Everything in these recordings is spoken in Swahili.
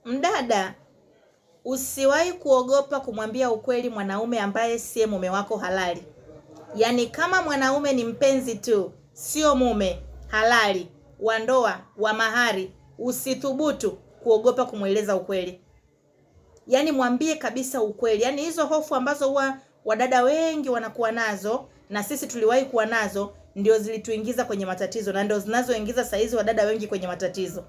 Mdada, usiwahi kuogopa kumwambia ukweli mwanaume ambaye siye mume wako halali. Yaani kama mwanaume ni mpenzi tu, sio mume halali wa ndoa wa mahari, usithubutu kuogopa kumweleza ukweli. Yaani mwambie kabisa ukweli. Yaani hizo hofu ambazo huwa wadada wengi wanakuwa nazo na sisi tuliwahi kuwa nazo ndio zilituingiza kwenye matatizo na ndio zinazoingiza saizi wadada wengi kwenye matatizo.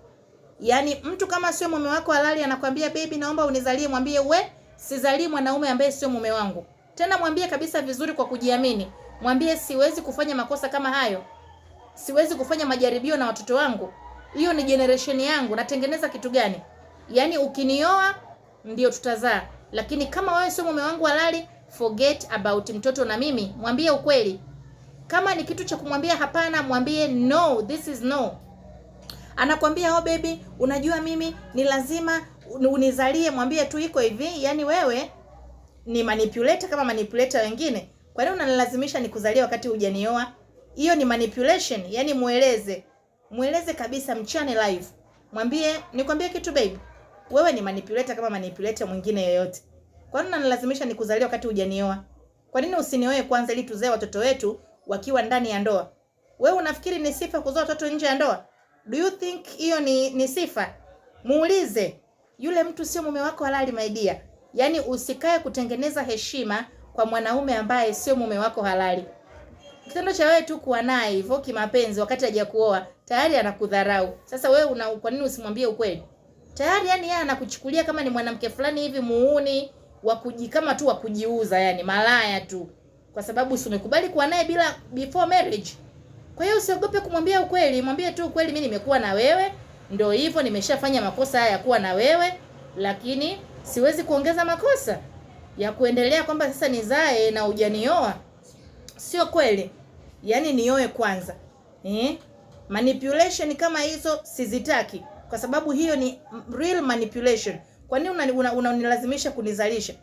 Yaani mtu kama sio mume wako halali anakwambia baby naomba unizalie, mwambie sizalii mwanaume ambaye sio mume wangu. Tena mwambie kabisa vizuri kwa kujiamini. Mwambie siwezi kufanya makosa kama hayo. Siwezi kufanya majaribio na watoto wangu. Hiyo ni generation yangu, natengeneza kitu gani? Yaani ukinioa ndio tutazaa. Lakini kama wewe sio mume wangu halali, forget about mtoto na mimi. Mwambie ukweli. Kama ni kitu cha kumwambia hapana, mwambie no, this is no. Anakwambia baby, unajua mimi ni lazima unizalie, mwambie tu iko hivi, yani wewe ni manipulator kama manipulator wengine. Kwa nini unanilazimisha nikuzalie wakati hujanioa? Hiyo ni manipulation, yani mueleze kabisa, mchane live. Mwambie, nikwambie kitu baby, wewe ni manipulator kama manipulator mwingine yoyote. Kwa nini unanilazimisha nikuzalie wakati hujanioa? Kwa nini usinioe kwanza ili tuzae watoto wetu wakiwa ndani ya ndoa? Wewe unafikiri ni sifa kuzaa watoto nje ya ndoa? Do you think hiyo ni sifa? Muulize. Yule mtu sio mume wako halali my dear. Yaani usikae kutengeneza heshima kwa mwanaume ambaye sio mume wako halali. Kitendo cha wewe tu kuwa naye hivyo kimapenzi wakati hajakuoa, tayari anakudharau. Sasa wewe kwa nini usimwambie ukweli? Tayari yani yeye anakuchukulia kama ni mwanamke fulani hivi muuni kama tu wa kujiuza, yani malaya tu. Kwa sababu umekubali kuwa naye bila before marriage. Kwa hiyo usiogope kumwambia ukweli, mwambie tu ukweli, mimi nimekuwa na wewe, ndio hivyo, nimeshafanya makosa haya ya kuwa na wewe, lakini siwezi kuongeza makosa ya kuendelea kwamba sasa nizae na hujanioa. Sio kweli. Yaani nioe kwanza. Manipulation kama hizo sizitaki, kwa sababu hiyo ni real manipulation. Kwa nini unanilazimisha kunizalisha?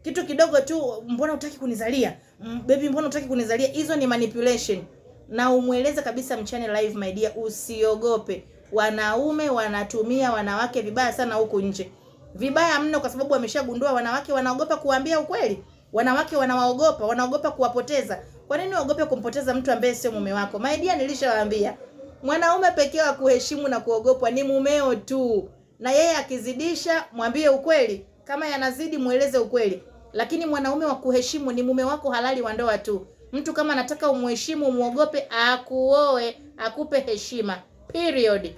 Kitu kidogo tu, mbona hutaki kunizalia? Baby, mbona hutaki kunizalia? Hizo ni manipulation. Na umweleze kabisa mchane live my dear, usiogope. Wanaume wanatumia wanawake vibaya sana huku nje. Vibaya mno, kwa sababu wameshagundua wanawake wanaogopa kuambia ukweli. Wanawake wanaogopa kuwapoteza. Kwa nini uogope kumpoteza mtu ambaye sio mume wako? My dear, nilishawaambia. Mwanaume pekee wa kuheshimu na kuogopwa ni mumeo tu. Na yeye akizidisha, mwambie ukweli. Kama yanazidi, mueleze ukweli. Lakini mwanaume wa kuheshimu ni mume wako halali wa ndoa tu. Mtu kama anataka umheshimu, muogope, akuoe, akupe heshima. Period.